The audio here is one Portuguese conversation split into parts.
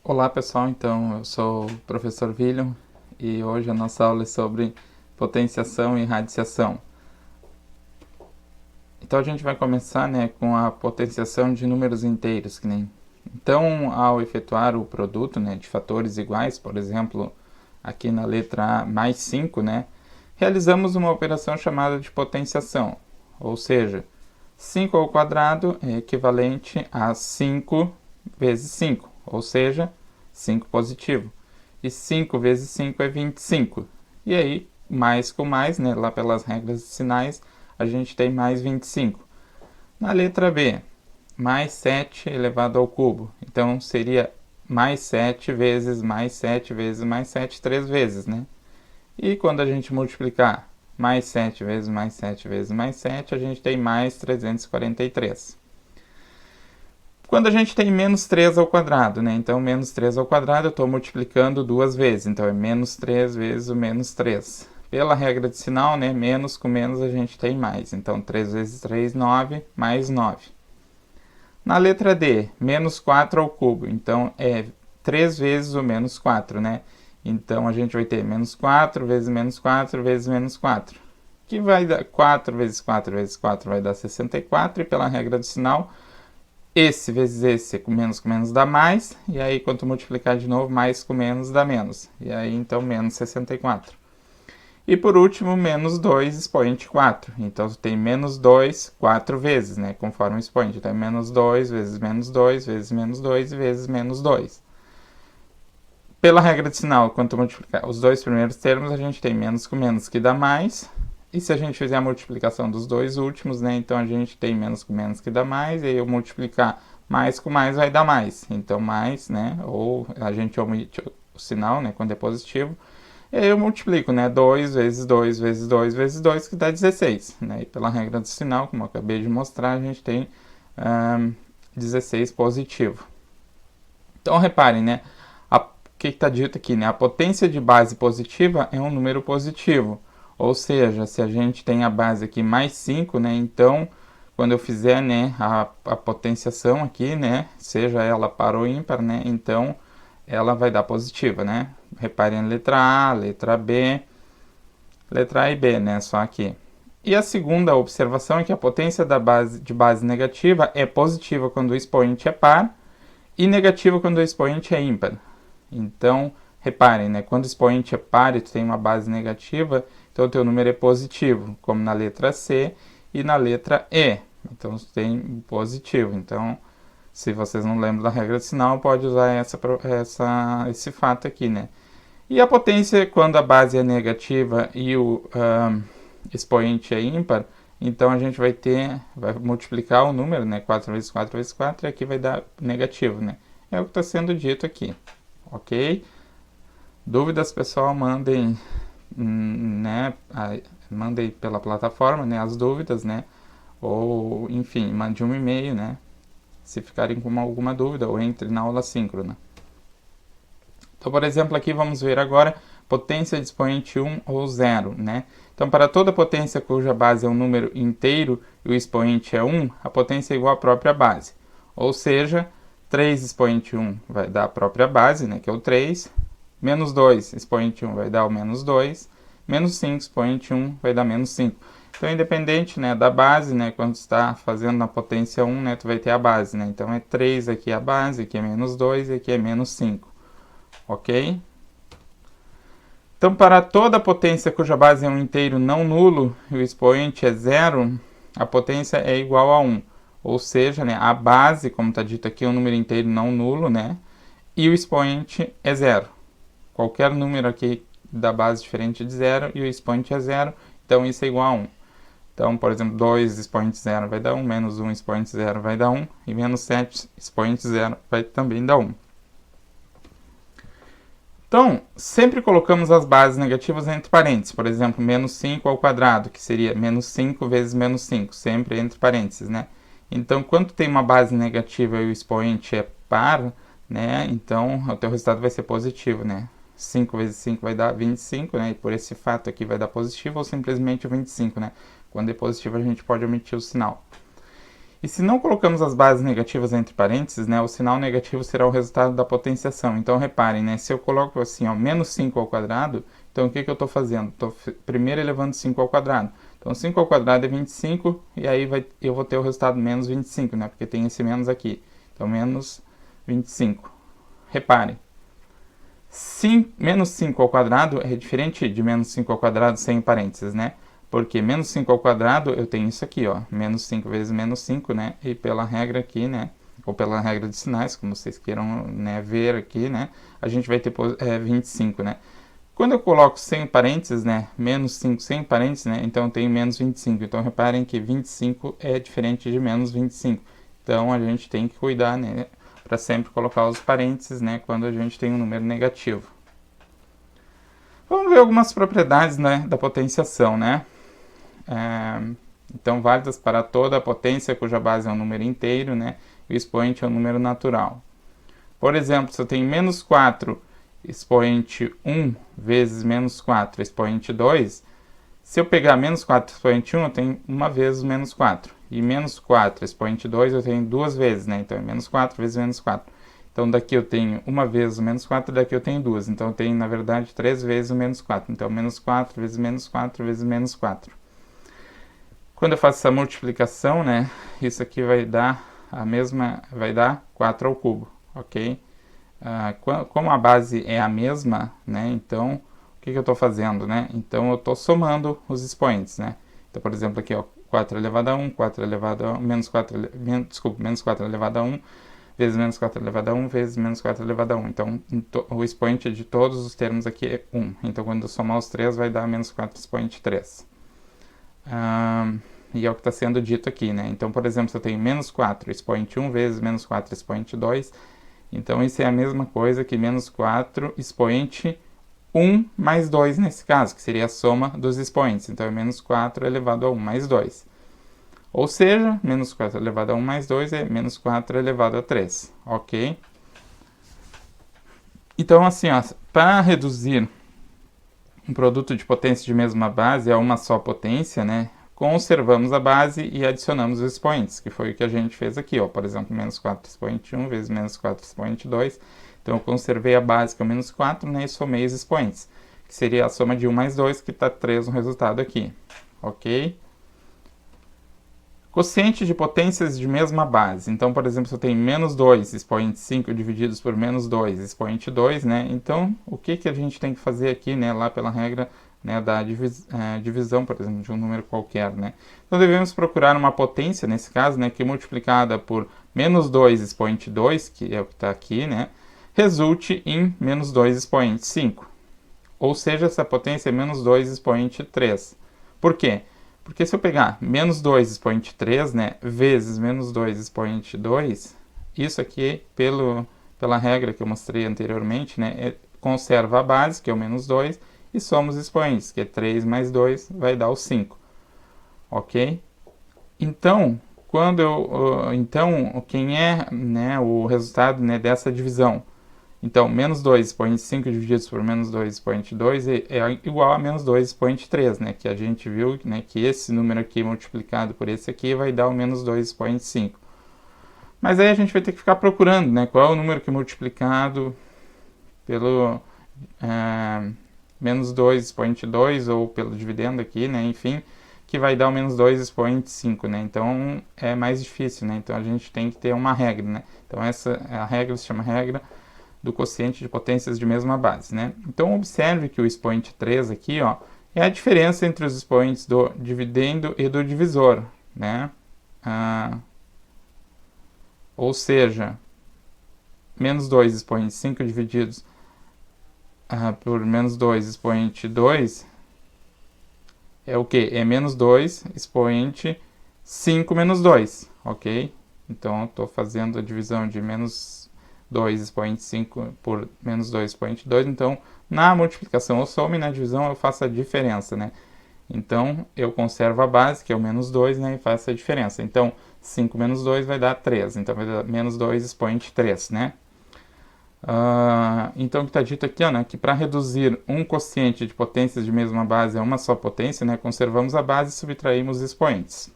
Olá pessoal, então eu sou o professor William e hoje a nossa aula é sobre potenciação e radiciação. Então a gente vai começar com a potenciação de números inteiros. Então, ao efetuar o produto de fatores iguais, por exemplo, aqui na letra A mais 5, realizamos uma operação chamada de potenciação, ou seja, 5 ao quadrado é equivalente a 5 vezes 5, ou seja, 5 positivo. E 5 vezes 5 é 25. E aí, mais com mais, lá pelas regras de sinais, a gente tem mais 25. Na letra B, mais 7 elevado ao cubo. Então, seria mais 7 vezes mais 7 vezes mais 7, 3 vezes, E quando a gente multiplicar mais 7 vezes mais 7 vezes mais 7, a gente tem mais 343. Quando a gente tem menos 3 ao quadrado, então menos 3 ao quadrado eu estou multiplicando duas vezes, então é menos 3 vezes o menos 3. Pela regra de sinal, menos com menos a gente tem mais, então 3 vezes 3, 9, mais 9. Na letra D, menos 4 ao cubo, então é 3 vezes o menos 4, Então a gente vai ter menos 4 vezes menos 4 vezes menos 4, que vai dar 4 vezes 4 vezes 4 vai dar 64, e pela regra de sinal, esse vezes esse com menos dá mais, e aí quando multiplicar de novo, mais com menos dá menos, e aí então menos 64. E por último, menos 2 expoente 4, então tem menos 2 4 vezes, conforme o expoente, então é menos 2 vezes menos 2 vezes menos 2 vezes menos 2. Pela regra de sinal, quando multiplicar os dois primeiros termos, a gente tem menos com menos que dá mais, e se a gente fizer a multiplicação dos dois últimos, então a gente tem menos com menos que dá mais, e aí eu multiplicar mais com mais vai dar mais. Então mais, ou a gente omite o sinal, quando é positivo, e aí eu multiplico, 2 vezes 2 vezes 2 vezes 2, que dá 16. E pela regra do sinal, como eu acabei de mostrar, a gente tem 16 positivo. Então reparem, o que está dito aqui, A potência de base positiva é um número positivo. Ou seja, se a gente tem a base aqui mais 5, então quando eu fizer a potenciação aqui, seja ela par ou ímpar, então ela vai dar positiva, Reparem a letra A, letra B, letra A e B, só aqui. E a segunda observação é que a potência de base negativa é positiva quando o expoente é par e negativa quando o expoente é ímpar. Então, reparem, quando o expoente é par e tu tem uma base negativa, então o teu número é positivo, como na letra C e na letra E. Então, tu tem positivo. Então, se vocês não lembram da regra de sinal, pode usar esse fato aqui, E a potência, quando a base é negativa e o expoente é ímpar, então a gente vai multiplicar o número, 4 vezes 4 vezes 4, e aqui vai dar negativo, É o que está sendo dito aqui. Ok? Dúvidas, pessoal, mandem, mandem pela plataforma, as dúvidas, ou, enfim, mande um e-mail, se ficarem com alguma dúvida, ou entre na aula síncrona. Então, por exemplo, aqui vamos ver agora potência de expoente 1 ou 0, Então, para toda potência cuja base é um número inteiro e o expoente é 1, a potência é igual à própria base. Ou seja, 3 expoente 1 vai dar a própria base, que é o 3. Menos 2 expoente 1 vai dar o menos 2. Menos 5 expoente 1 vai dar menos 5. Então, independente da base, quando está fazendo na potência 1, tu vai ter a base. Então, é 3 aqui a base, aqui é menos 2 e aqui é menos 5. Ok? Então, para toda potência cuja base é um inteiro não nulo e o expoente é 0, a potência é igual a 1. Ou seja, a base, como está dito aqui, é um número inteiro não nulo, e o expoente é 0. Qualquer número aqui da base diferente de 0 e o expoente é 0, então isso é igual a 1. Então, por exemplo, 2 expoente 0 vai dar 1, menos 1 expoente 0 vai dar 1, e menos 7 expoente 0 vai também dar 1. Então, sempre colocamos as bases negativas entre parênteses. Por exemplo, menos 5 ao quadrado, que seria menos 5 vezes menos 5, sempre entre parênteses, Então, quando tem uma base negativa e o expoente é par, então o teu resultado vai ser positivo, 5 vezes 5 vai dar 25, E por esse fato aqui vai dar positivo, ou simplesmente o 25, Quando é positivo a gente pode omitir o sinal. E se não colocamos as bases negativas entre parênteses, né, o sinal negativo será o resultado da potenciação. Então, reparem, né, se eu coloco assim, ó, menos 5 ao quadrado, então o que eu estou fazendo? Estou primeiro elevando 5 ao quadrado. Então, 5 ao quadrado é 25, e aí eu vou ter o resultado menos 25, né, porque tem esse menos aqui. Então, menos 25. Reparem, menos 5 ao quadrado é diferente de menos 5 ao quadrado sem parênteses, né? Porque menos 5 ao quadrado eu tenho isso aqui, ó, menos 5 vezes menos 5, né? E pela regra aqui, né, ou pela regra de sinais, como vocês queiram, né, ver aqui, né, a gente vai ter 25, né? Quando eu coloco sem parênteses, né, menos 5 sem parênteses, né, então eu tenho menos 25. Então reparem que 25 é diferente de menos 25. Então a gente tem que cuidar, né, para sempre colocar os parênteses, né, quando a gente tem um número negativo. Vamos ver algumas propriedades, né, da potenciação, né? Então, válidas para toda a potência cuja base é um número inteiro, né, e o expoente é um número natural. Por exemplo, se eu tenho menos 4 expoente 1 vezes menos 4 expoente 2, se eu pegar menos 4 expoente 1, eu tenho uma vez o menos 4. E menos 4 expoente 2 eu tenho duas vezes, né? Então é menos 4 vezes menos 4. Então daqui eu tenho uma vez o menos 4, daqui eu tenho duas. Então eu tenho, na verdade, 3 vezes o menos 4. Então menos 4 vezes menos 4 vezes menos 4. Quando eu faço essa multiplicação, né? Isso aqui vai dar vai dar 4 ao cubo, ok? Como a base é a mesma, né? Então, o que eu estou fazendo, né? Então, eu estou somando os expoentes, né? Então, por exemplo, aqui, ó, 4 elevado a 1, 4 elevado a menos 4, menos 4 elevado a 1, vezes menos 4 elevado a 1, vezes menos 4 elevado a 1. Então, o expoente de todos os termos aqui é 1. Então, quando eu somar os 3, vai dar menos 4 expoente 3. E é o que está sendo dito aqui, né? Então, por exemplo, se eu tenho menos 4 expoente 1 vezes menos 4 expoente 2, então isso é a mesma coisa que menos 4 expoente 1 mais 2 nesse caso, que seria a soma dos expoentes. Então é menos 4 elevado a 1 mais 2. Ou seja, menos 4 elevado a 1 mais 2 é menos 4 elevado a 3, ok? Então, assim, para reduzir um produto de potência de mesma base a uma só potência, né, conservamos a base e adicionamos os expoentes, que foi o que a gente fez aqui, ó, por exemplo, menos 4 expoente 1 vezes menos 4 expoente 2. Então, eu conservei a base, que é o menos 4, né, e somei os expoentes, que seria a soma de 1 mais 2, que está 3 no resultado aqui, ok? Quociente de potências de mesma base. Então, por exemplo, se eu tenho menos 2 expoente 5 divididos por menos 2 expoente 2, né? Então, o que a gente tem que fazer aqui, né? Lá pela regra, né, da divisão, por exemplo, de um número qualquer, né? Então, devemos procurar uma potência, nesse caso, né, que multiplicada por menos 2 expoente 2, que é o que está aqui, né? Resulte em menos 2 expoente 5. Ou seja, essa potência é menos 2 expoente 3. Por quê? Porque se eu pegar menos 2 expoente 3, né, vezes menos 2 expoente 2, isso aqui, pela regra que eu mostrei anteriormente, né, conserva a base, que é o menos 2, e soma os expoentes, que é 3 mais 2, vai dar o 5. Ok? Então, quem é, né, o resultado, né, dessa divisão? Então, menos 2 expoente 5 divididos por menos 2 expoente 2 é igual a menos 2 expoente 3, né? Que a gente viu, né, que esse número aqui multiplicado por esse aqui vai dar o menos 2 expoente 5. Mas aí a gente vai ter que ficar procurando, né? Qual é o número que é multiplicado pelo menos 2 expoente 2 ou pelo dividendo aqui, né? Enfim, que vai dar o menos 2 expoente 5, né? Então, é mais difícil, né? Então, a gente tem que ter uma regra, né? Então, a regra se chama regra do quociente de potências de mesma base, né? Então, observe que o expoente 3 aqui, ó, é a diferença entre os expoentes do dividendo e do divisor, né? Ou seja, menos 2 expoente 5 divididos por menos 2 expoente 2 é o que? É menos 2 expoente 5 menos 2, ok? Então, estou fazendo a divisão de menos 2 expoente 5 por menos 2 expoente 2. Então, na multiplicação eu somo e na divisão eu faço a diferença, né? Então, eu conservo a base, que é o menos 2, né? E faço a diferença. Então, 5 menos 2 vai dar 3. Então, vai dar menos 2 expoente 3, né? Então, o que está dito aqui, ó, né, que para reduzir um quociente de potências de mesma base a uma só potência, né, conservamos a base e subtraímos os expoentes.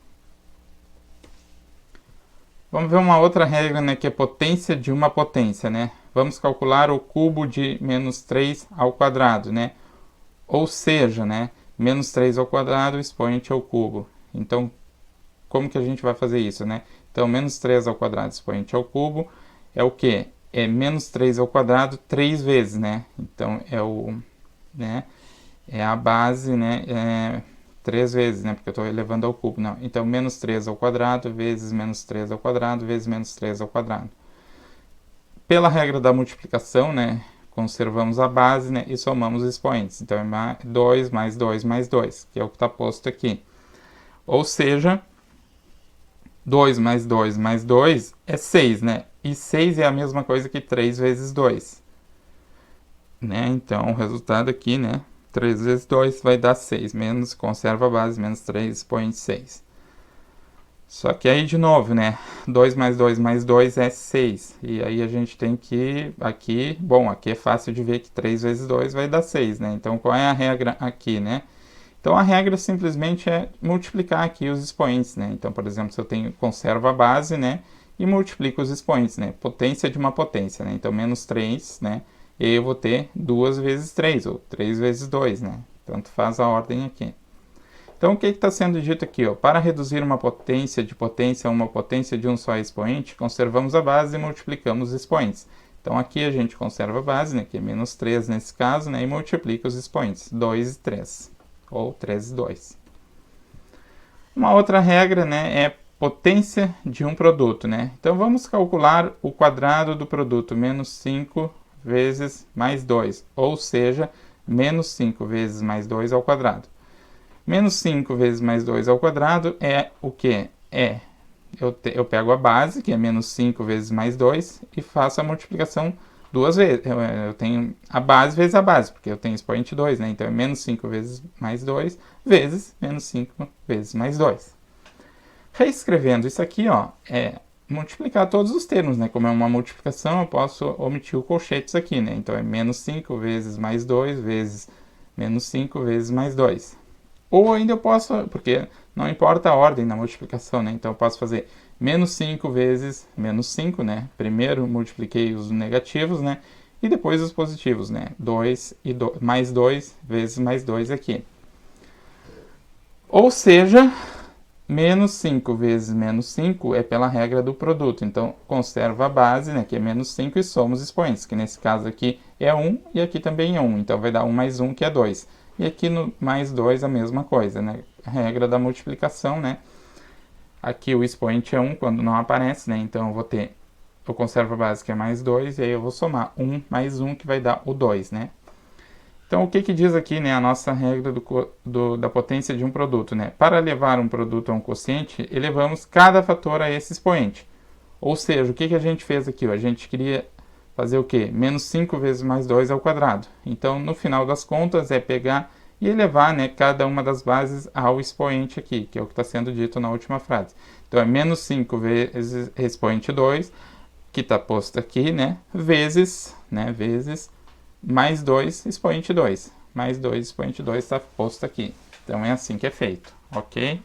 Vamos ver uma outra regra, né, que é potência de uma potência, né? Vamos calcular o cubo de menos 3 ao quadrado, né? Ou seja, né, menos 3 ao quadrado expoente ao cubo. Então, como que a gente vai fazer isso, né? Então, menos 3 ao quadrado expoente ao cubo é o quê? É menos 3 ao quadrado 3 vezes, né? Então, é a base, né? 3 vezes, né? Porque eu estou elevando ao cubo. Não. Então, menos 3 ao quadrado vezes menos 3 ao quadrado vezes menos 3 ao quadrado. Pela regra da multiplicação, né? Conservamos a base, né? E somamos os expoentes. Então, é 2 mais 2 mais 2, que é o que está posto aqui. Ou seja, 2 mais 2 mais 2 é 6, né? E 6 é a mesma coisa que 3 vezes 2. Né? Então, o resultado aqui, né? 3 vezes 2 vai dar 6. Menos, conserva a base, menos 3, expoente 6. Só que aí, de novo, né? 2 mais 2 mais 2 é 6. E aí a gente tem que, aqui, bom, aqui é fácil de ver que 3 vezes 2 vai dar 6, né? Então, qual é a regra aqui, né? Então, a regra simplesmente é multiplicar aqui os expoentes, né? Então, por exemplo, se eu conservo a base, né? E multiplico os expoentes, né? Potência de uma potência, né? Então, menos 3, né? E aí eu vou ter 2 vezes 3, ou 3 vezes 2, né? Tanto faz a ordem aqui. Então, o que está sendo dito aqui? Ó? Para reduzir uma potência de potência a uma potência de um só expoente, conservamos a base e multiplicamos os expoentes. Então, aqui a gente conserva a base, né? Que é menos 3 nesse caso, né? E multiplica os expoentes, 2 e 3. Ou 3 e 2. Uma outra regra, né, é potência de um produto, né? Então, vamos calcular o quadrado do produto, menos 5 vezes mais 2, ou seja, menos 5 vezes mais 2 ao quadrado. Menos 5 vezes mais 2 ao quadrado é o que? Eu pego a base, que é menos 5 vezes mais 2, e faço a multiplicação duas vezes. Eu tenho a base vezes a base, porque eu tenho expoente 2, né? Então, é menos 5 vezes mais 2 vezes menos 5 vezes mais 2. Reescrevendo isso aqui, ó, é multiplicar todos os termos, né? Como é uma multiplicação, eu posso omitir o colchetes aqui, né? Então, é menos 5 vezes mais 2 vezes menos 5 vezes mais 2. Ou ainda eu posso, porque não importa a ordem na multiplicação, né? Então, eu posso fazer menos 5 vezes menos 5, né? Primeiro multipliquei os negativos, né? E depois os positivos, né? 2 e mais 2 vezes mais 2 aqui. Ou seja, menos 5 vezes menos 5 é pela regra do produto. Então, conserva a base, né? Que é menos 5 e soma os expoentes, que nesse caso aqui é 1 e aqui também é 1. Então, vai dar 1 mais 1, que é 2. E aqui no mais 2 a mesma coisa, né? A regra da multiplicação, né? Aqui o expoente é 1 quando não aparece, né? Então eu conservo a base que é mais 2, e aí eu vou somar 1 mais 1, que vai dar o 2, né? Então, o que diz aqui, né, a nossa regra da potência de um produto, né? Para levar um produto a um quociente, elevamos cada fator a esse expoente. Ou seja, o que a gente fez aqui? Ó? A gente queria fazer o quê? Menos 5 vezes mais 2 ao quadrado. Então, no final das contas, é pegar e elevar, né, cada uma das bases ao expoente aqui, que é o que está sendo dito na última frase. Então, é menos 5 vezes expoente 2, que está posto aqui, né, vezes mais 2 expoente 2. Mais 2 expoente 2 está posto aqui. Então, é assim que é feito, ok?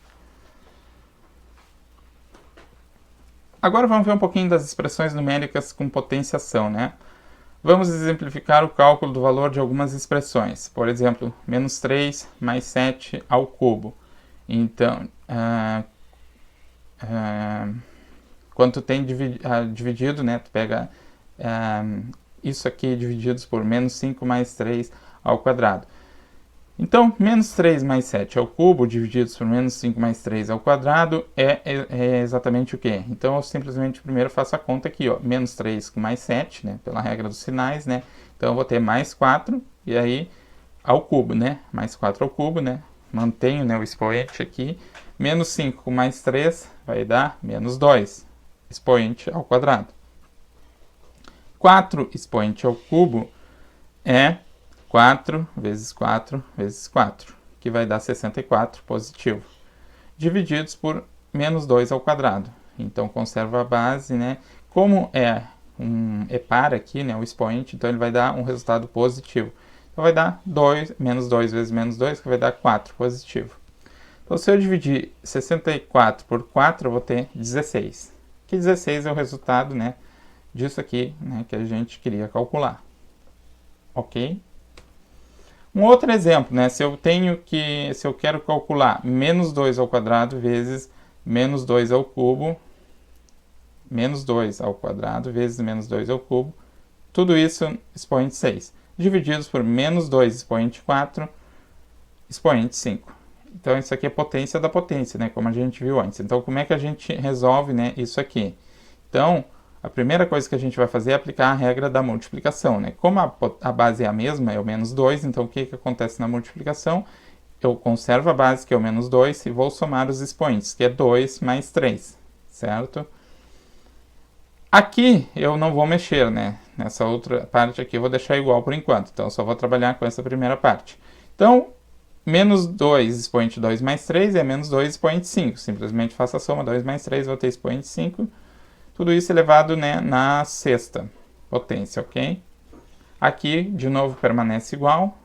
Agora vamos ver um pouquinho das expressões numéricas com potenciação, né? Vamos exemplificar o cálculo do valor de algumas expressões. Por exemplo, menos 3 mais 7 ao cubo. Então, quando tu tem dividido, né, tu pega isso aqui divididos por menos 5 mais 3 ao quadrado. Então, menos 3 mais 7 ao cubo, divididos por menos 5 mais 3 ao quadrado, é exatamente o quê? Então, eu simplesmente primeiro faço a conta aqui, ó, menos 3 com mais 7, né, pela regra dos sinais, né? Então, eu vou ter mais 4, e aí, ao cubo, né? Mais 4 ao cubo, né? Mantenho, né, o expoente aqui. Menos 5 com mais 3 vai dar menos 2, expoente ao quadrado. 4 expoente ao cubo é 4 vezes 4 vezes 4, que vai dar 64 positivo, divididos por menos 2 ao quadrado. Então, conserva a base, né? Como é par aqui, né, o expoente, então ele vai dar um resultado positivo. Então, vai dar menos 2 vezes menos 2, que vai dar 4 positivo. Então, se eu dividir 64 por 4, eu vou ter 16. O que 16 é o resultado, né, disso aqui, né, que a gente queria calcular. Ok? Um outro exemplo, né, se eu quero calcular menos 2 ao quadrado vezes menos 2 ao cubo, menos 2 ao quadrado vezes menos 2 ao cubo, tudo isso expoente 6, divididos por menos 2 expoente 4, expoente 5. Então, isso aqui é potência da potência, né, como a gente viu antes. Então, como é que a gente resolve, né, isso aqui? Então, a primeira coisa que a gente vai fazer é aplicar a regra da multiplicação, né? Como a base é a mesma, é o menos 2, então o que acontece na multiplicação? Eu conservo a base, que é o menos 2, e vou somar os expoentes, que é 2 mais 3, certo? Aqui eu não vou mexer, né? Nessa outra parte aqui eu vou deixar igual por enquanto, então eu só vou trabalhar com essa primeira parte. Então, menos 2 expoente 2 mais 3 é menos 2 expoente 5. Simplesmente faço a soma, 2 mais 3, vou ter expoente 5. Tudo isso elevado, né, na sexta potência, ok? Aqui, de novo, permanece igual.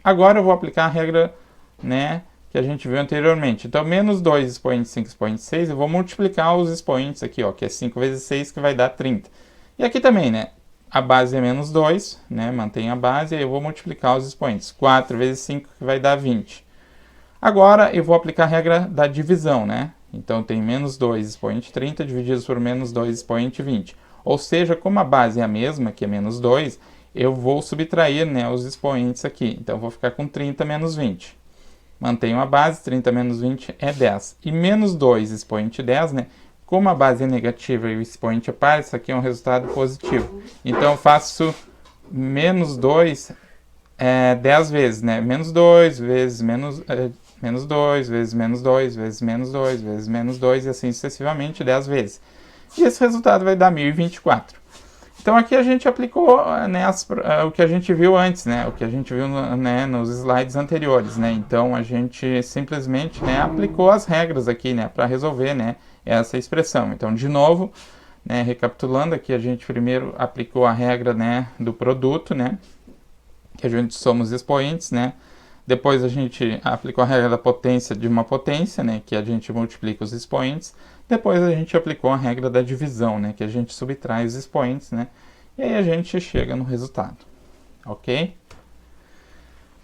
Agora eu vou aplicar a regra, né, que a gente viu anteriormente. Então, menos 2 expoente 5 expoente 6, eu vou multiplicar os expoentes aqui, ó, que é 5 vezes 6, que vai dar 30. E aqui também, né, a base é menos 2, né, mantém a base, aí eu vou multiplicar os expoentes. 4 vezes 5, que vai dar 20. Agora, eu vou aplicar a regra da divisão, né? Então, tem menos 2 expoente 30 divididos por menos 2 expoente 20. Ou seja, como a base é a mesma, que é menos 2, eu vou subtrair, né, os expoentes aqui. Então, eu vou ficar com 30 menos 20. Mantenho a base, 30 menos 20 é 10. E menos 2 expoente 10, né? Como a base é negativa e o expoente é par, isso aqui é um resultado positivo. Então, eu faço menos 2 10 vezes, né? Menos 2 vezes menos 2 vezes menos 2 vezes menos 2 vezes menos 2 e assim sucessivamente 10 vezes. E esse resultado vai dar 1024. Então aqui a gente aplicou, né, o que a gente viu antes, né? O que a gente viu, né, nos slides anteriores, né? Então a gente simplesmente, né, aplicou as regras aqui, né, para resolver, né, essa expressão. Então, de novo, né, recapitulando aqui, a gente primeiro aplicou a regra, né, do produto, né? Que a gente soma os expoentes, né? Depois a gente aplicou a regra da potência de uma potência, né? Que a gente multiplica os expoentes. Depois a gente aplicou a regra da divisão, né? Que a gente subtrai os expoentes, né? E aí a gente chega no resultado, ok?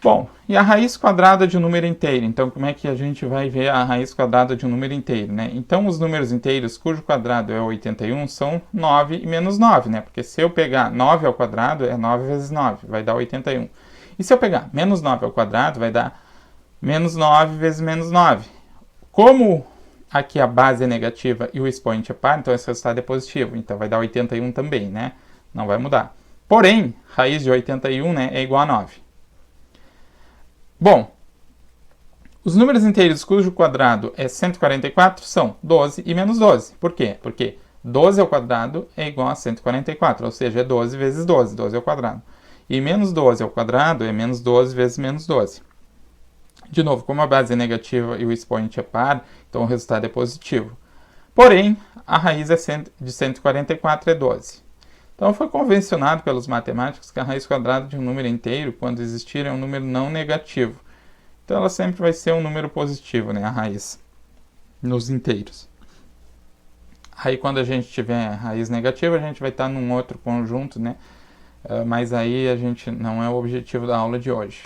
Bom, e a raiz quadrada de um número inteiro? Então, como é que a gente vai ver a raiz quadrada de um número inteiro, né? Então, os números inteiros cujo quadrado é 81 são 9 e menos 9, né? Porque se eu pegar 9 ao quadrado, é 9 vezes 9, vai dar 81. E se eu pegar menos 9 ao quadrado, vai dar menos 9 vezes menos 9. Como aqui a base é negativa e o expoente é par, então esse resultado é positivo. Então, vai dar 81 também, né? Não vai mudar. Porém, raiz de 81, né, é igual a 9. Bom, os números inteiros cujo quadrado é 144 são 12 e menos 12. Por quê? Porque 12 ao quadrado é igual a 144, ou seja, é 12 vezes 12, 12 ao quadrado. E menos 12 ao quadrado é menos 12 vezes menos 12. De novo, como a base é negativa e o expoente é par, então o resultado é positivo. Porém, a raiz de 144 é 12. Então, foi convencionado pelos matemáticos que a raiz quadrada de um número inteiro, quando existir, é um número não negativo. Então, ela sempre vai ser um número positivo, né, a raiz, nos inteiros. Aí, quando a gente tiver raiz negativa, a gente vai estar num outro conjunto, né? Mas aí a gente não é o objetivo da aula de hoje.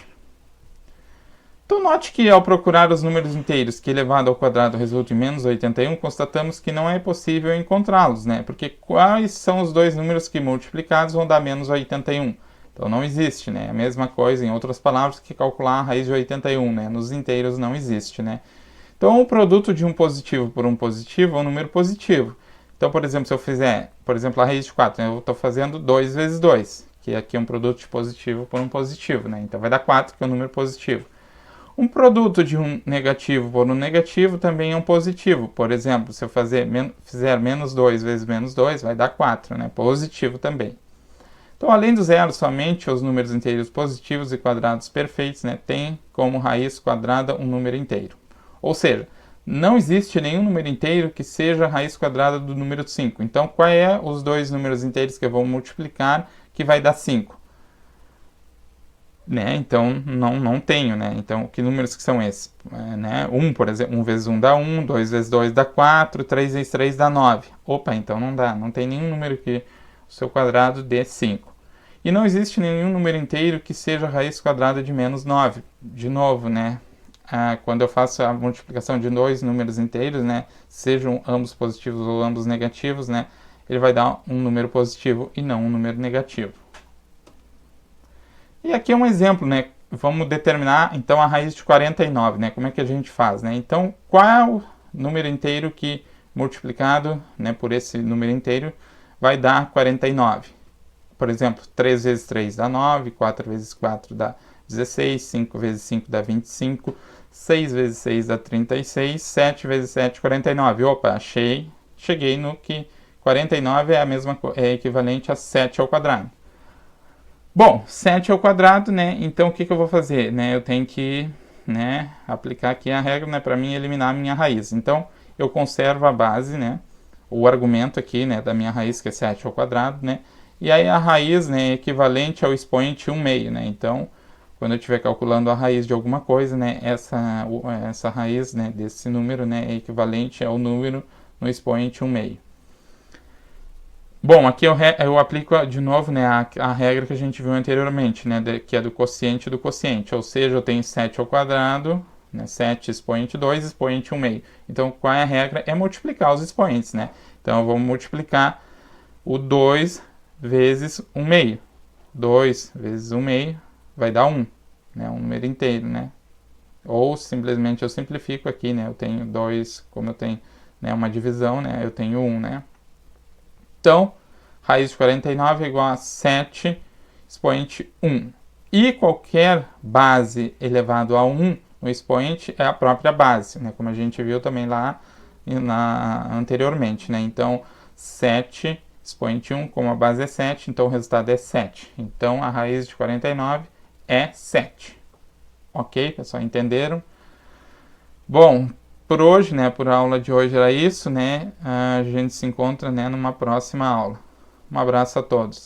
Então, note que ao procurar os números inteiros que elevado ao quadrado resulta em menos 81, constatamos que não é possível encontrá-los, né? Porque quais são os dois números que multiplicados vão dar menos 81? Então, não existe, né? A mesma coisa, em outras palavras, que calcular a raiz de 81, né? Nos inteiros não existe, né? Então, o produto de um positivo por um positivo é um número positivo. Então, por exemplo, se eu fizer, por exemplo, a raiz de 4, eu estou fazendo 2 vezes 2, que aqui é um produto de positivo por um positivo, né? Então, vai dar 4, que é um número positivo. Um produto de um negativo por um negativo também é um positivo. Por exemplo, se eu fizer menos 2 vezes menos 2, vai dar 4, né? Positivo também. Então, além do zero, somente os números inteiros positivos e quadrados perfeitos, né, têm como raiz quadrada um número inteiro. Ou seja, não existe nenhum número inteiro que seja a raiz quadrada do número 5. Então, quais é os dois números inteiros que eu vou multiplicar que vai dar 5? né? Então, não tenho, né? Então, que números que são esses? Né? 1, por exemplo, 1 vezes 1 dá 1, 2 vezes 2 dá 4, 3 vezes 3 dá 9. Opa, então não dá, não tem nenhum número que o seu quadrado dê 5. E não existe nenhum número inteiro que seja raiz quadrada de menos 9. De novo, né? Quando eu faço a multiplicação de dois números inteiros, né? Sejam ambos positivos ou ambos negativos, né? Ele vai dar um número positivo e não um número negativo. E aqui é um exemplo, né? Vamos determinar, então, a raiz de 49, né? Como é que a gente faz, né? Então, qual é o número inteiro que, multiplicado, né, por esse número inteiro, vai dar 49? Por exemplo, 3 vezes 3 dá 9, 4 vezes 4 dá 16, 5 vezes 5 dá 25, 6 vezes 6 dá 36, 7 vezes 7, 49. Opa, cheguei no que 49 é equivalente a 7 ao quadrado. Bom, 7 ao quadrado, né? Então, o que eu vou fazer? Né? Eu tenho que, né, aplicar aqui a regra, né, para mim eliminar a minha raiz. Então, eu conservo a base, né, o argumento aqui, né, da minha raiz, que é 7 ao quadrado, né? E aí a raiz, né, é equivalente ao expoente 1/2, né? Então, quando eu estiver calculando a raiz de alguma coisa, né, essa raiz, né, desse número, né, é equivalente ao número no expoente 1/2. Bom, aqui eu aplico de novo, né, a regra que a gente viu anteriormente, né, que é do quociente do quociente. Ou seja, eu tenho 7 ao quadrado, né, 7 expoente 2, expoente 1/2. Então, qual é a regra? É multiplicar os expoentes, né? Então, eu vou multiplicar o 2 vezes 1/2. 2 vezes 1/2 vai dar 1, né, um número inteiro, né? Ou simplesmente eu simplifico aqui, né? Eu tenho 2, como eu tenho, né, uma divisão, né? Eu tenho 1, né? Então, raiz de 49 é igual a 7 expoente 1. E qualquer base elevado a 1 no expoente é a própria base, né? Como a gente viu também lá anteriormente, né? Então, 7 expoente 1, como a base é 7, então o resultado é 7. Então, a raiz de 49 é 7. Ok, pessoal? Entenderam? Bom, por hoje, né? Por aula de hoje era isso, né? A gente se encontra, né, numa próxima aula. Um abraço a todos.